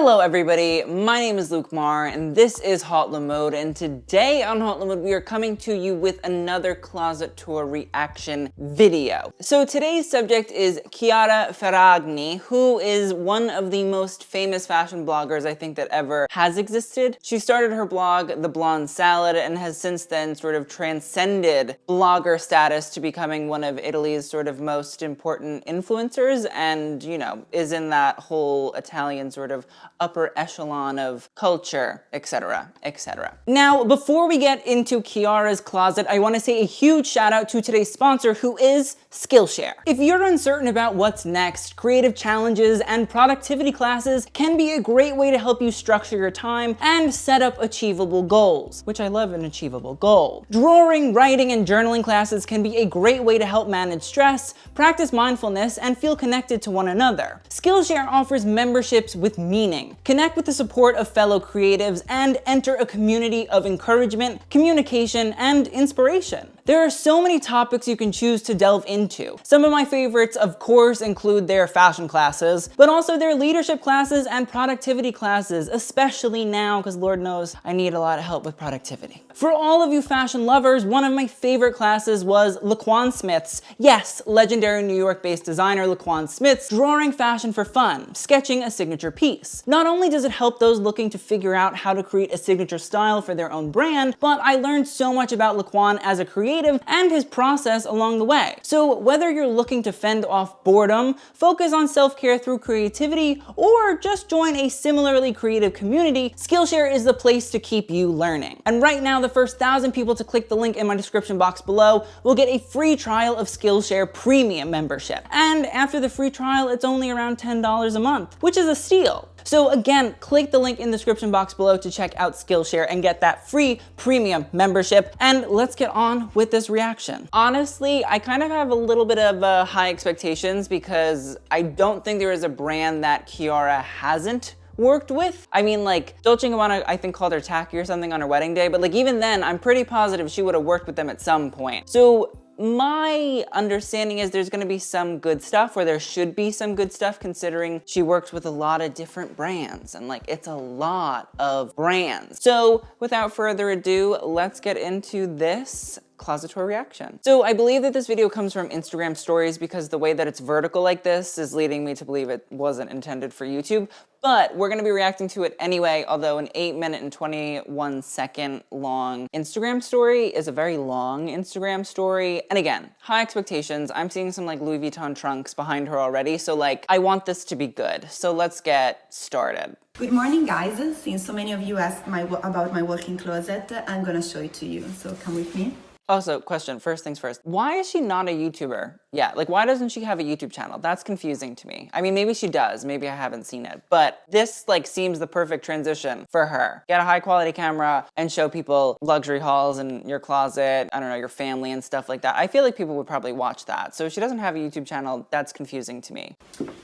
Hello everybody, my name is Luke Marr and this is HauteLeMode, and today on HauteLeMode we are coming to you with another closet tour reaction video. So today's subject is Chiara Ferragni, who is one of the most famous fashion bloggers I think that ever has existed. She started her blog, The Blonde Salad, and has since then sort of transcended blogger status to becoming one of Italy's sort of most important influencers, and you know, is in that whole Italian sort of upper echelon of culture, etc., etc. Now, before we get into Chiara's closet, I want to say a huge shout out to today's sponsor, who is Skillshare. If you're uncertain about what's next, creative challenges and productivity classes can be a great way to help you structure your time and set up achievable goals, which I love an achievable goal. Drawing, writing, and journaling classes can be a great way to help manage stress, practice mindfulness, and feel connected to one another. Skillshare offers memberships with meaning. Connect with the support of fellow creatives and enter a community of encouragement, communication, and inspiration. There are so many topics you can choose to delve into. Some of my favorites, of course, include their fashion classes, but also their leadership classes and productivity classes, especially now, because Lord knows I need a lot of help with productivity. For all of you fashion lovers, one of my favorite classes was Laquan Smith's, yes, legendary New York-based designer Laquan Smith's Drawing Fashion for Fun, sketching a signature piece. Not only does it help those looking to figure out how to create a signature style for their own brand, but I learned so much about Laquan as a creative and his process along the way. So whether you're looking to fend off boredom, focus on self-care through creativity, or just join a similarly creative community, Skillshare is the place to keep you learning. And right now, the first 1,000 people to click the link in my description box below will get a free trial of Skillshare Premium membership. And after the free trial, it's only around $10 a month, which is a steal. So again, click the link in the description box below to check out Skillshare and get that free premium membership. And let's get on with this reaction. Honestly, I kind of have a little bit of high expectations because I don't think there is a brand that Chiara hasn't worked with. I mean, like, Dolce & Gabbana, I think, called her tacky or something on her wedding day, but like even then, I'm pretty positive she would have worked with them at some point. So my understanding is there's gonna be some good stuff, or there should be some good stuff, considering she works with a lot of different brands, and like it's a lot of brands. So without further ado, let's get into this closet tour reaction. So I believe that this video comes from Instagram stories because the way that it's vertical like this is leading me to believe it wasn't intended for YouTube, but we're gonna be reacting to it anyway, although an 8-minute and 21-second long Instagram story is a very long Instagram story. And again, high expectations. I'm seeing some like Louis Vuitton trunks behind her already, so like I want this to be good. So let's get started. Good morning, guys. Since so many of you asked about my walk-in closet, I'm gonna show it to you, so come with me. Also, question, first things first. Why is she not a YouTuber? Yeah, like why doesn't she have a YouTube channel? That's confusing to me. I mean, maybe she does, maybe I haven't seen it, but this like seems the perfect transition for her. Get a high quality camera and show people luxury hauls in your closet, I don't know, your family and stuff like that. I feel like people would probably watch that. So if she doesn't have a YouTube channel, that's confusing to me.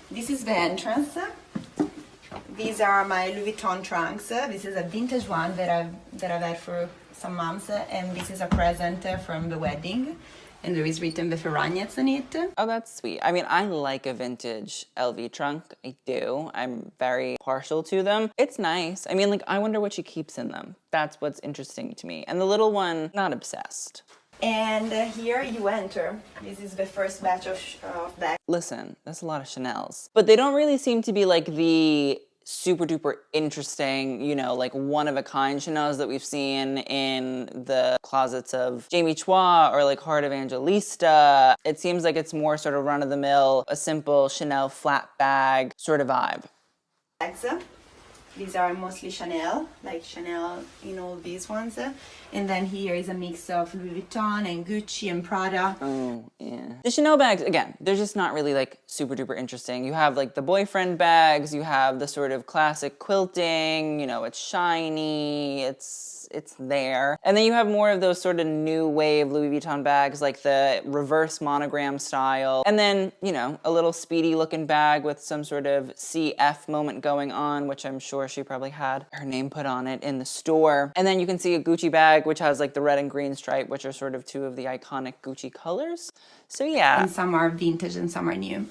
This is the entrance. These are my Louis Vuitton trunks. This is a vintage one that I've had for some months, and this is a present from the wedding, and there is written the Ferragnets on it. Oh, that's sweet. I mean, I like a vintage LV trunk. I do. I'm very partial to them. It's nice. I mean, like, I wonder what she keeps in them. That's what's interesting to me. And the little one, not obsessed. And here you enter. This is the first batch of bags. Listen, that's a lot of Chanels. But they don't really seem to be like the super duper interesting, you know, like one-of-a-kind Chanels that we've seen in the closets of Jamie Chua or like Heart Evangelista. It seems like it's more sort of run-of-the-mill, a simple Chanel flat bag sort of vibe. These are mostly Chanel, like Chanel in all these ones. And then here is a mix of Louis Vuitton and Gucci and Prada. Oh, yeah. The Chanel bags, again, they're just not really like super duper interesting. You have like the boyfriend bags, you have the sort of classic quilting, you know, it's shiny, it's there. And then you have more of those sort of new wave Louis Vuitton bags, like the reverse monogram style. And then, you know, a little speedy looking bag with some sort of CF moment going on, which I'm sure she probably had her name put on it in the store. And then you can see a Gucci bag, which has like the red and green stripe, which are sort of two of the iconic Gucci colors. So yeah. And some are vintage and some are new.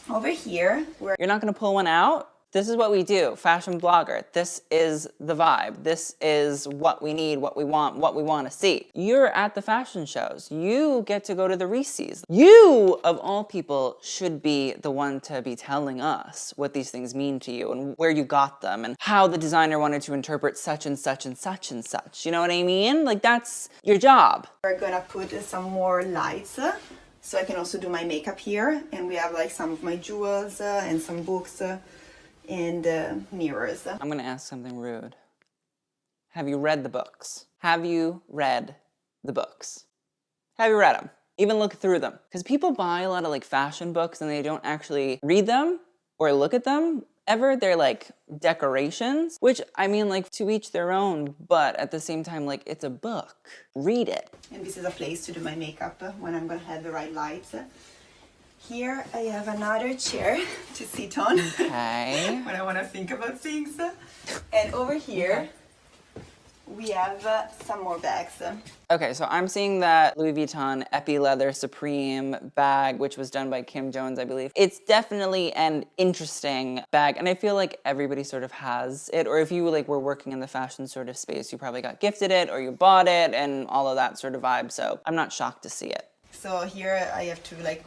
Over here, you're not gonna pull one out? This is what we do, fashion blogger. This is the vibe. This is what we need, what we want to see. You're at the fashion shows. You get to go to the Reese's. You, of all people, should be the one to be telling us what these things mean to you and where you got them and how the designer wanted to interpret such and such and such and such. You know what I mean? Like, that's your job. We're gonna put some more lights so I can also do my makeup here. And we have like some of my jewels and some books. And mirrors. I'm gonna ask something rude. Have you read the books? Have you read the books? Have you read them? Even look through them? Because people buy a lot of like fashion books and they don't actually read them or look at them ever. They're like decorations, which I mean, like, to each their own, but at the same time, like, it's a book. Read it. And this is a place to do my makeup when I'm gonna have the right lights. Here I have another chair to sit on when I want to think about things. And over here we have some more bags. Okay, so I'm seeing that Louis Vuitton Epi Leather Supreme bag, which was done by Kim Jones, I believe. It's definitely an interesting bag, and I feel like everybody sort of has it, or if you like were working in the fashion sort of space, you probably got gifted it or you bought it and all of that sort of vibe, so I'm not shocked to see it. So here I have to like...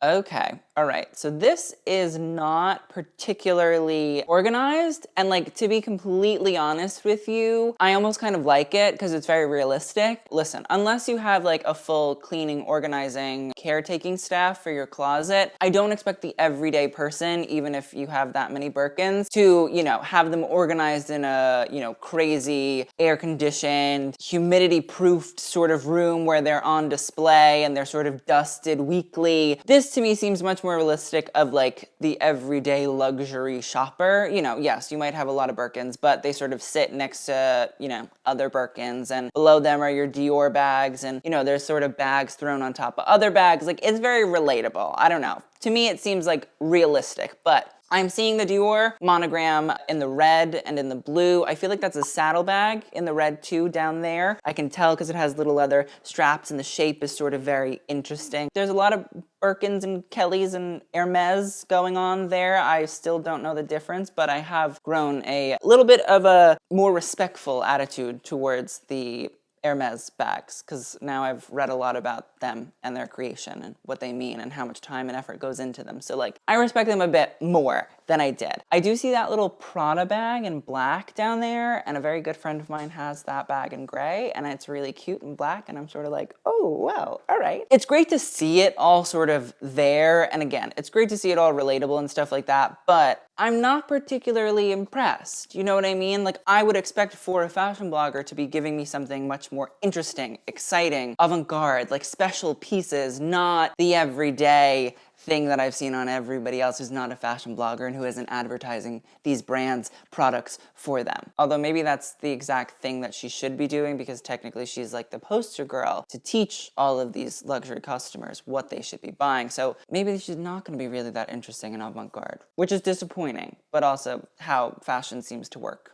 Okay, all right. So this is not particularly organized, and like, to be completely honest with you, I almost kind of like it because it's very realistic. Listen, unless you have like a full cleaning, organizing, caretaking staff for your closet, I don't expect the everyday person, even if you have that many Birkins, to, you know, have them organized in a, you know, crazy air-conditioned, humidity-proofed sort of room where they're on display and they're sort of dusted weekly. This to me seems much more realistic of like the everyday luxury shopper. You know, yes, you might have a lot of Birkins, but they sort of sit next to, you know, other Birkins, and below them are your Dior bags, and, you know, there's sort of bags thrown on top of other bags. Like, it's very relatable. I don't know. To me, it seems like realistic, but I'm seeing the Dior monogram in the red and in the blue. I feel like that's a saddlebag in the red too down there. I can tell because it has little leather straps and the shape is sort of very interesting. There's a lot of Birkins and Kellys and Hermes going on there. I still don't know the difference, but I have grown a little bit of a more respectful attitude towards the Hermes bags, because now I've read a lot about them and their creation and what they mean and how much time and effort goes into them. So like, I respect them a bit more than I did. I do see that little Prada bag in black down there, and a very good friend of mine has that bag in gray, and it's really cute in black, and I'm sort of like, oh, well, all right. It's great to see it all sort of there, and again, it's great to see it all relatable and stuff like that, but I'm not particularly impressed. You know what I mean? Like, I would expect for a fashion blogger to be giving me something much more interesting, exciting, avant-garde, like special pieces, not the everyday thing that I've seen on everybody else who's not a fashion blogger and who isn't advertising these brands' products for them. Although maybe that's the exact thing that she should be doing, because technically she's like the poster girl to teach all of these luxury customers what they should be buying. So maybe she's not going to be really that interesting and avant-garde, which is disappointing, but also how fashion seems to work.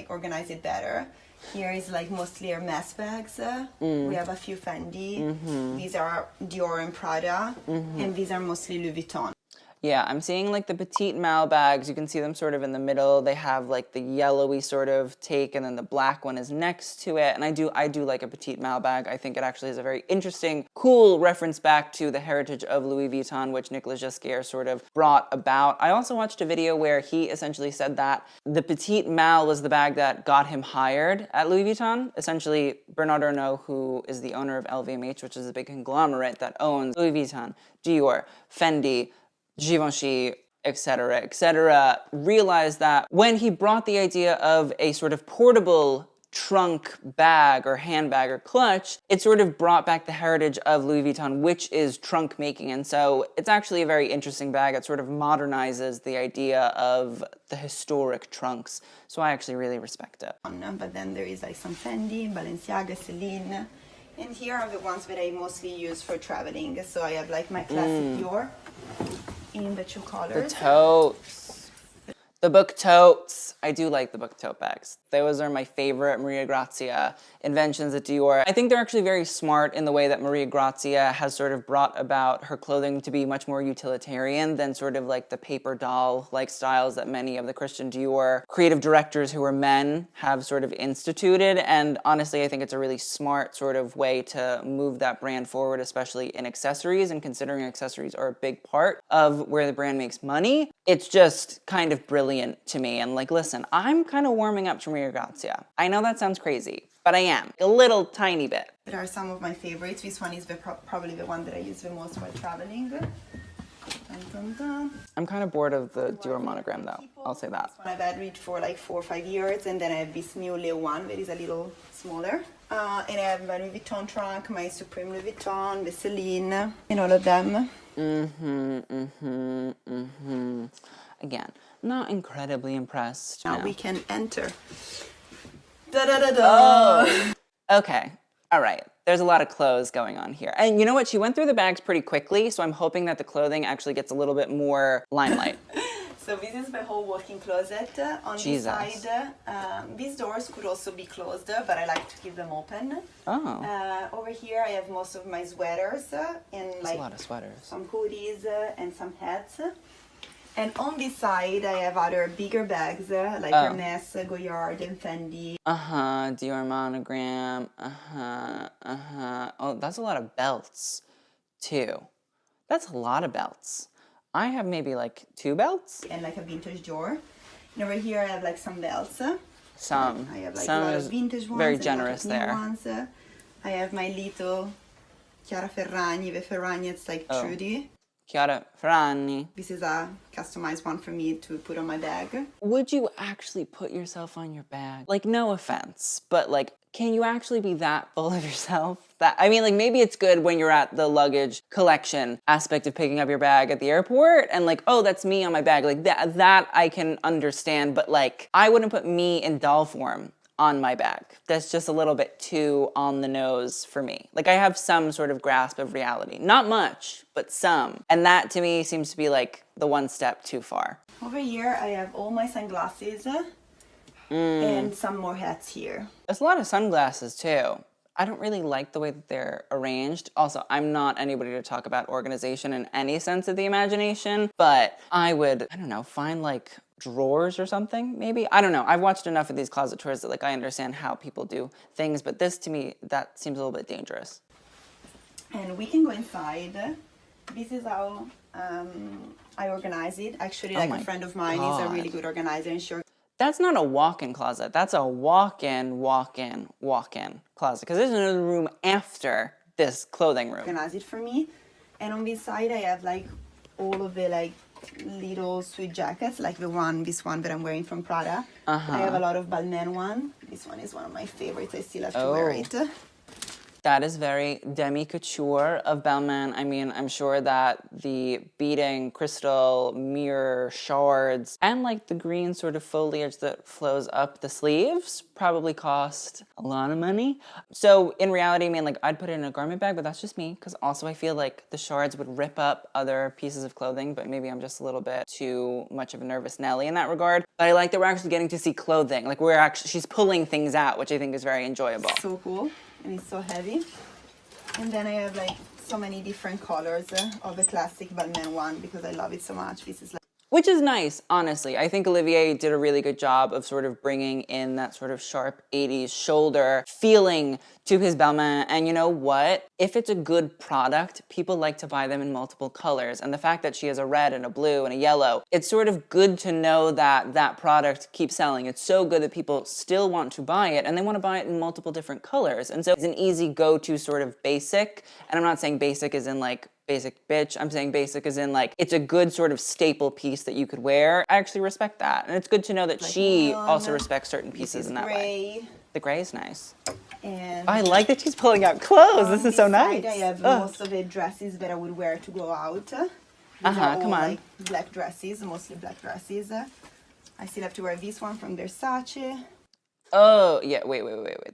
Organize it better. Here is like mostly Hermes bags. We have a few Fendi. These are Dior and Prada. And these are mostly Louis Vuitton. Yeah, I'm seeing like the petite Mal bags. You can see them sort of in the middle. They have like the yellowy sort of take, and then the black one is next to it. And I do like a petite Mal bag. I think it actually is a very interesting, cool reference back to the heritage of Louis Vuitton, which Nicolas Ghesquière sort of brought about. I also watched a video where he essentially said that the petite Mal was the bag that got him hired at Louis Vuitton. Essentially, Bernard Arnault, who is the owner of LVMH, which is a big conglomerate that owns Louis Vuitton, Dior, Fendi, Givenchy, etc., realized that when he brought the idea of a sort of portable trunk bag or handbag or clutch, it sort of brought back the heritage of Louis Vuitton, which is trunk making. And so it's actually a very interesting bag. It sort of modernizes the idea of the historic trunks. So I actually really respect it. But then there is like some Fendi, Balenciaga, Celine. And here are the ones that I mostly use for traveling. So I have like my classic Dior in the two colors. The totes. The book totes. I do like the book tote bags. Those are my favorite Maria Grazia inventions at Dior. I think they're actually very smart in the way that Maria Grazia has sort of brought about her clothing to be much more utilitarian than sort of like the paper doll-like styles that many of the Christian Dior creative directors who are men have sort of instituted. And honestly, I think it's a really smart sort of way to move that brand forward, especially in accessories, and considering accessories are a big part of where the brand makes money. It's just kind of brilliant to me. And like, listen, I'm kind of warming up to Maria Grazia. I know that sounds crazy, but I am. A little tiny bit. There are some of my favorites. This one is probably the one that I use the most while traveling. Dun, dun, dun. I'm kind of bored of the Dior monogram though, I'll say that. This one I've had it for like 4 or 5 years, and then I have this new Leo one that is a little smaller. And I have my Louis Vuitton trunk, my Supreme Louis Vuitton, the Celine, and all of them. Again, not incredibly impressed. Now no. we can enter. Da da da da. Oh. Okay, all right. There's a lot of clothes going on here. And you know what? She went through the bags pretty quickly, so I'm hoping that the clothing actually gets a little bit more limelight. So this is my whole walk-in closet. On Jesus. this side, these doors could also be closed, but I like to keep them open. Oh. Over here, I have most of my sweaters and There's like a lot of sweaters. some hoodies and some hats. And on this side, I have other bigger bags like Hermes, Goyard, and Fendi. Dior monogram. Oh, that's a lot of belts, too. That's a lot of belts. I have maybe like 2 belts. And like a vintage drawer. And over here, I have like some belts. Some. I have like Some a lot is of vintage ones. very and a lot of generous new there. Ones. I have my little Chiara Ferragni, the Ferragni, it's like Trudy. Chiara Ferragni. This is a customized one for me to put on my bag. Would you actually put yourself on your bag? Like, no offense, but like, can you actually be that full of yourself? I mean, like, maybe it's good when you're at the luggage collection aspect of picking up your bag at the airport and like, oh, that's me on my bag. Like that I can understand, but like, I wouldn't put me in doll form on my bag. That's just a little bit too on the nose for me. Like, I have some sort of grasp of reality. Not much, but some. And that to me seems to be like the one step too far. Over here, I have all my sunglasses and some more hats here. There's a lot of sunglasses too. I don't really like the way that they're arranged. Also, I'm not anybody to talk about organization in any sense of the imagination, but I would, I don't know, find like drawers or something, maybe? I don't know. I've watched enough of these closet tours that like I understand how people do things, but this to me, that seems a little bit dangerous. And we can go inside. This is how I organize it. Actually, like a friend of mine is a really good organizer, and she That's not a walk-in closet. That's a walk-in closet. Because there's another room after this clothing room. organize it for me. And on this side, I have like all of the like little sweet jackets, like this one that I'm wearing from Prada. I have a lot of Balmain one. This one is one of my favorites. I still have to wear it. That is very demi-couture of Balmain. I mean, I'm sure that the beading, crystal, mirror, shards, and like the green sort of foliage that flows up the sleeves probably cost a lot of money. So in reality, I mean, like I'd put it in a garment bag, but that's just me. Because also I feel like the shards would rip up other pieces of clothing, but maybe I'm just a little bit too much of a nervous Nelly in that regard. But I like that we're actually getting to see clothing. Like she's pulling things out, which I think is very enjoyable. So cool. And it's so heavy. And then I have like so many different colors of the classic Balmain one because I love it so much. This is like, which is nice, honestly. I think Olivier did a really good job of sort of bringing in that sort of sharp 80s shoulder feeling to his Balmain. And you know what? If it's a good product, people like to buy them in multiple colors. And the fact that she has a red and a blue and a yellow, it's sort of good to know that that product keeps selling. It's so good that people still want to buy it, and they want to buy it in multiple different colors. And so it's an easy go-to sort of basic. And I'm not saying basic as in like basic bitch. I'm saying basic as in like, it's a good sort of staple piece that you could wear. I actually respect that. And it's good to know that like she also respects certain pieces in that way. The gray is nice. And I like that she's pulling out clothes. This is so nice. I have most of the dresses that I would wear to go out. These are all, come on. like black dresses, mostly black dresses. I still have to wear this one from Versace. Oh, yeah, wait.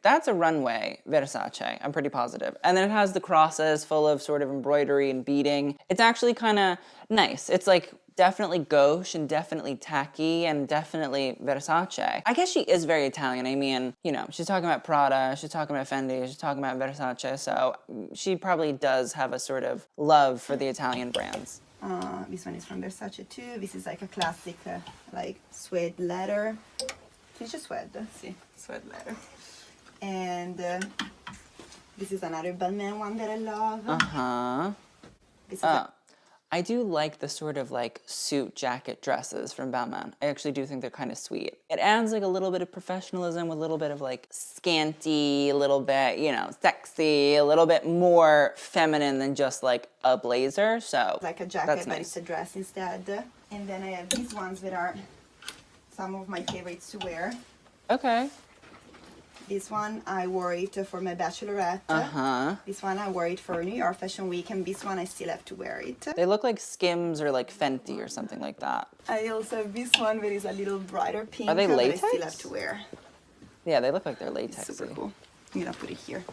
That's a runway Versace, I'm pretty positive. And then it has the crosses full of sort of embroidery and beading. It's actually kind of nice. It's like Definitely gauche and definitely tacky and definitely Versace. I guess she is very Italian. I mean, you know, she's talking about Prada, she's talking about Fendi, she's talking about Versace, so she probably does have a sort of love for the Italian brands. This one is from Versace too. This is like a classic, like suede leather. It's just suede, see, suede leather. And this is another Balmain one that I love. This is I do like the sort of like suit jacket dresses from Balmain. I actually do think they're kind of sweet. It adds like a little bit of professionalism, a little bit of like scanty, a little bit, you know, sexy, a little bit more feminine than just like a blazer. So like a jacket, that's but nice. it's a dress instead. And then I have these ones that are some of my favorites to wear. Okay. This one, I wore it for my bachelorette. This one, I wore it for New York Fashion Week, and this one, I still have to wear it. They look like Skims or like Fenty or something like that. I also have this one that is a little brighter pink. Are they latex? But I still have to wear. Yeah, they look like they're latex. Super cool. I'm gonna put it here.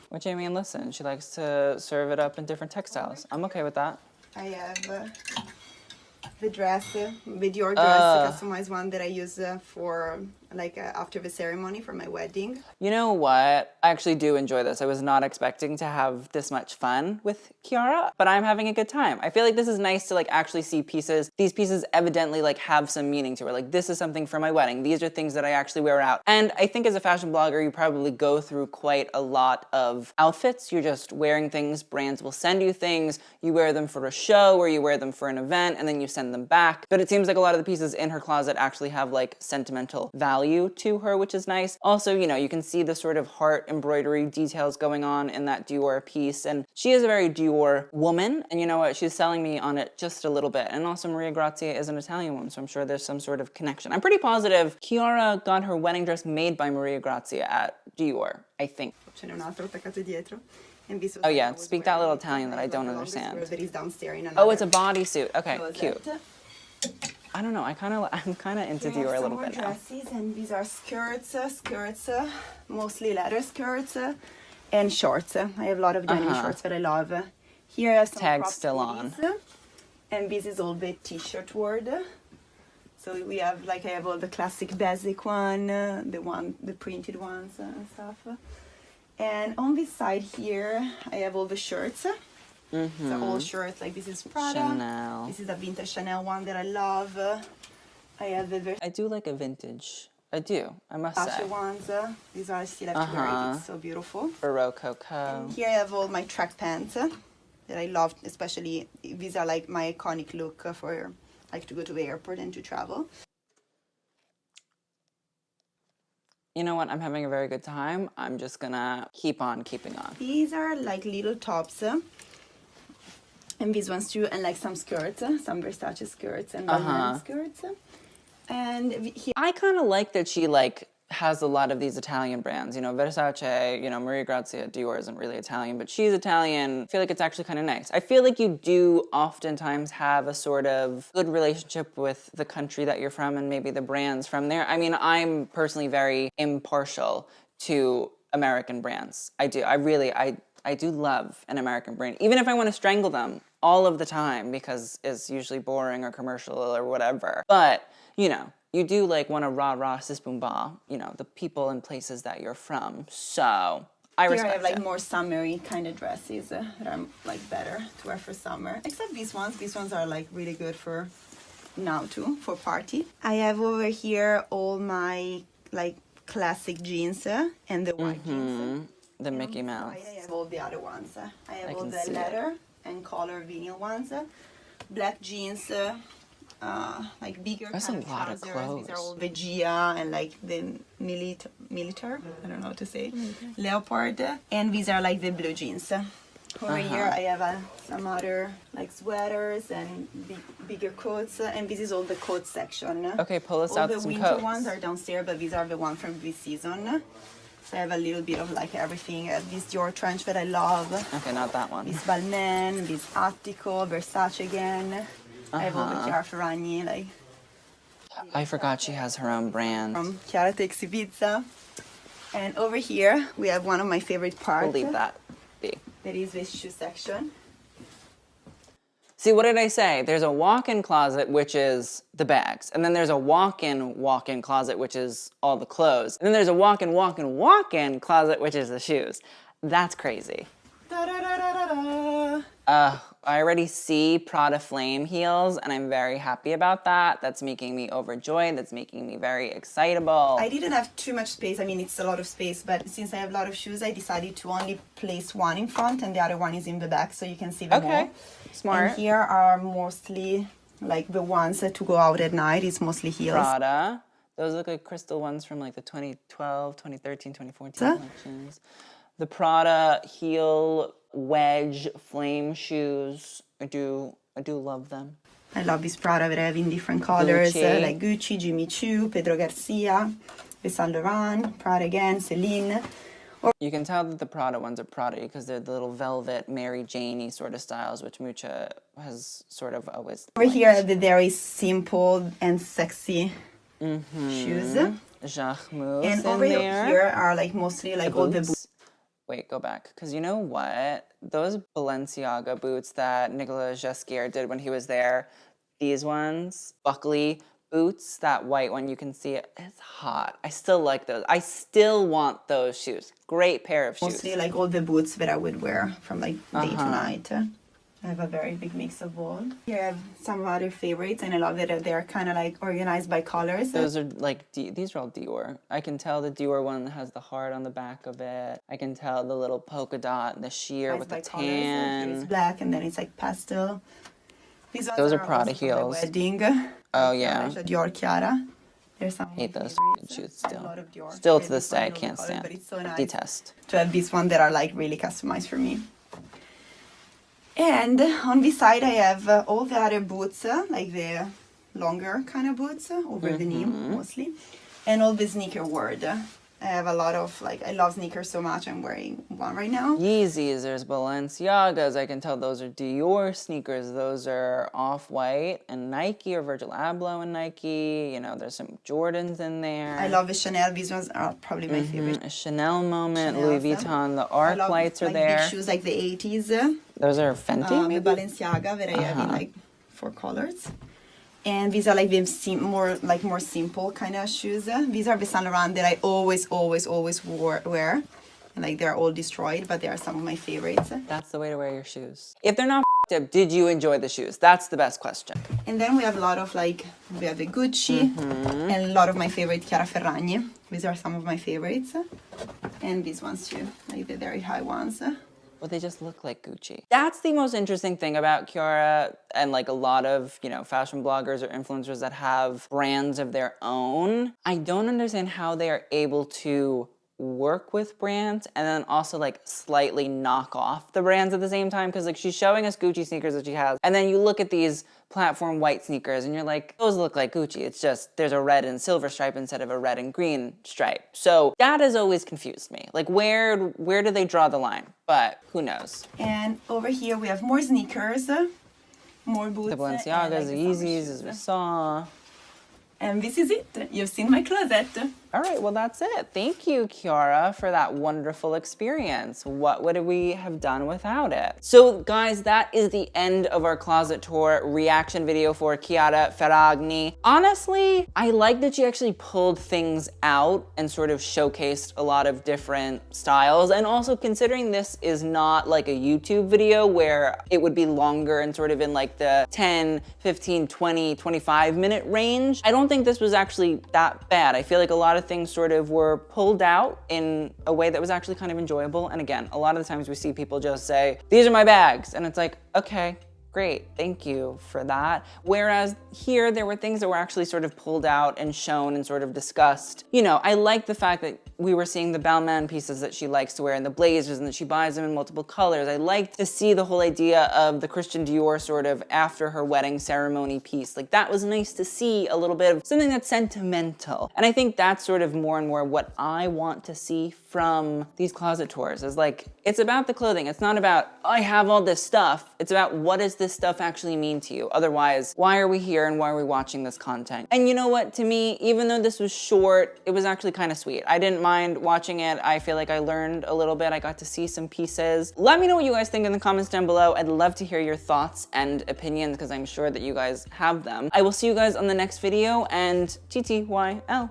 Which, I mean, listen, she likes to serve it up in different textiles. I'm okay with that. I have the dress, the Dior dress, customized one that I use for like after the ceremony for my wedding. You know what? I actually do enjoy this. I was not expecting to have this much fun with Chiara, but I'm having a good time. I feel like this is nice to like actually see pieces. These pieces evidently like have some meaning to it. Like this is something for my wedding. These are things that I actually wear out. And I think as a fashion blogger, you probably go through quite a lot of outfits. You're just wearing things. Brands will send you things. You wear them for a show or you wear them for an event and then you send them back. But it seems like a lot of the pieces in her closet actually have like sentimental value to her, which is nice. Also, you know, you can see the sort of heart embroidery details going on in that Dior piece. And she is a very Dior woman. And you know what? She's selling me on it just a little bit. And also Maria Grazia is an Italian woman, so I'm sure there's some sort of connection. I'm pretty positive Chiara got her wedding dress made by Maria Grazia at Dior, I think. Ce n'è un altro attaccato dietro. And this was Oh yeah, I was speak that little wearing Italian that I don't the longest understand. skirt that is downstairs in Oh, it's a another bodysuit. Okay, closet. cute. I don't know. I'm kind of into Here I Dior a have little some bit more now. dresses, and these are skirts, mostly leather skirts, and shorts. I have a lot of denim shorts that I love. Here I have some Tag's crop still on. tees, and this is all the t-shirt word. So we have like I have all the classic basic one, the printed ones and stuff. And on this side here, I have all the shirts. So all shirts, like this is Prada. Chanel. This is a vintage Chanel one that I love. I have the I do like a vintage. I do, I must Versace say. ones. These are still have to wear it. It's so beautiful. Barreau Coco. Here I have all my track pants that I love, especially these are like my iconic look for like to go to the airport and to travel. You know what? I'm having a very good time. I'm just gonna keep on keeping on. These are like little tops. And these ones too, and like some skirts, some Versace skirts and Balmain skirts. And here I kind of like that she like has a lot of these Italian brands. You know, Versace, you know, Maria Grazia, Dior isn't really Italian, but she's Italian. I feel like it's actually kind of nice. I feel like you do oftentimes have a sort of good relationship with the country that you're from and maybe the brands from there. I mean, I'm personally very impartial to American brands. I do. I do love an American brand, even if I want to strangle them all of the time because it's usually boring or commercial or whatever. But, you know, you do like want to rah-rah, sis boom ba, you know, the people and places that you're from. So I here respect I have like it. more summery kind of dresses that are like better to wear for summer. Except these ones. These ones are like really good for now too, for party. I have over here all my like classic jeans and the white jeans. The Mickey Mouse. I have all the other ones. I have all can the see it. leather and color vinyl ones. Black jeans, like bigger That's kind a lot of trousers. These are clothes. all the Gia and like the militaire. I don't know how to say. Leopard. And these are like the blue jeans. Over here I have some other like sweaters and bigger coats. And this is all the coat section. Okay, pull us all out the some winter coats. ones are downstairs, but these are the ones from this season. So I have a little bit of like everything. This Dior trench that I love. Okay, not that one. This Balmain, this Attico, Versace again. I have all the Chiara Ferragni, like I forgot she has her own brand. from Chiara Takes Ibiza. And over here we have one of my favorite parts. We'll leave that be. That is this shoe section. See, what did I say? There's a walk-in closet, which is the bags. And then there's a walk-in closet, which is all the clothes. And then there's a walk-in closet, which is the shoes. That's crazy. I already see Prada flame heels, and I'm very happy about that. That's making me overjoyed. That's making me very excitable. I didn't have too much space. I mean, it's a lot of space, but since I have a lot of shoes, I decided to only place one in front and the other one is in the back, so you can see them all. Okay, smart. And here are mostly like the ones to go out at night. It's mostly heels. Prada. Those look like crystal ones from like the 2012, 2013, 2014 collections. The Prada heel wedge flame shoes. I do love them. I love this Prada that I have in different colors, Gucci. like Gucci, Jimmy Choo, Pedro Garcia, Saint Laurent, Prada again, Celine. You can tell that the Prada ones are Prada because they're the little velvet Mary Jane-y sort of styles, which Mucha has sort of always Over here, I have the very simple and sexy shoes. Jacques Mousse And in over there. here are like mostly like all the boots. Wait, go back. Because you know what? Those Balenciaga boots that Nicolas Ghesquière did when he was there, these ones, buckley boots, that white one, you can see it. It's hot. I still like those. I still want those shoes. Great pair of shoes. Mostly like all the boots that I would wear from like day to night. I have a very big mix of all. Here I have some other favorites, and I love that they're kind of like organized by colors. Those are like, these are all Dior. I can tell the Dior one has the heart on the back of it. I can tell the little polka dot, the sheer with the tan. It's black, and then it's like pastel. These ones Those are also Prada from my heels. wedding. Oh, yeah. Dior Chiara. There's some Hate those favorites. shoes I have a still. lot of Dior. Still to Really this day, I fun can't colors, stand. but it's so nice Detest. to have these ones that are like really customized for me. And on this side I have all the other boots, like the longer kind of boots, over the knee mostly, and all the sneaker word. I have a lot of, like, I love sneakers so much, I'm wearing one right now. Yeezys, there's Balenciagas, I can tell those are Dior sneakers, those are Off-White and Nike, or Virgil Abloh and Nike, you know, there's some Jordans in there. I love the Chanel, these ones are probably my favorite. A Chanel moment, Chanel, Louis Vuitton, the I arc love, lights are like, there. big shoes like the 80s. Those are Fenty, The maybe? Balenciaga that I have in like 4 colors. And these are like the more simple kind of shoes. These are the Saint Laurent that I always wear. And like they're all destroyed, but they are some of my favorites. That's the way to wear your shoes. If they're not up, did you enjoy the shoes? That's the best question. And then we have a lot of like, we have the Gucci and a lot of my favorite Chiara Ferragni. These are some of my favorites. And these ones too, like the very high ones. Well, they just look like Gucci. That's the most interesting thing about Chiara and like a lot of, you know, fashion bloggers or influencers that have brands of their own. I don't understand how they are able to work with brands and then also like slightly knock off the brands at the same time, because like she's showing us Gucci sneakers that she has, and then you look at these platform white sneakers and you're like, those look like Gucci, it's just there's a red and silver stripe instead of a red and green stripe. So that has always confused me, like where do they draw the line? But who knows. And over here we have more sneakers, more boots. The Balenciagas, and, the like, summer Yeezys, shoes. as we saw. And this is it. You've seen my closet. All right, well, that's it. Thank you, Chiara, for that wonderful experience. What would we have done without it? So, guys, that is the end of our closet tour reaction video for Chiara Ferragni. Honestly, I like that she actually pulled things out and sort of showcased a lot of different styles. And also, considering this is not like a YouTube video where it would be longer and sort of in like the 10, 15, 20, 25-minute range, I don't think this was actually that bad. I feel like a lot of things sort of were pulled out in a way that was actually kind of enjoyable. And again, a lot of the times we see people just say, these are my bags. And it's like, okay, great, thank you for that. Whereas here, there were things that were actually sort of pulled out and shown and sort of discussed. You know, I like the fact that we were seeing the Balmain pieces that she likes to wear and the blazers and that she buys them in multiple colors. I like to see the whole idea of the Christian Dior sort of after her wedding ceremony piece. Like that was nice to see a little bit of something that's sentimental. And I think that's sort of more and more what I want to see from these closet tours is like, it's about the clothing. It's not about, I have all this stuff. It's about what does this stuff actually mean to you? Otherwise, why are we here and why are we watching this content? And you know what, to me, even though this was short, it was actually kind of sweet. I didn't mind watching it. I feel like I learned a little bit. I got to see some pieces. Let me know what you guys think in the comments down below. I'd love to hear your thoughts and opinions because I'm sure that you guys have them. I will see you guys on the next video, and TTYL.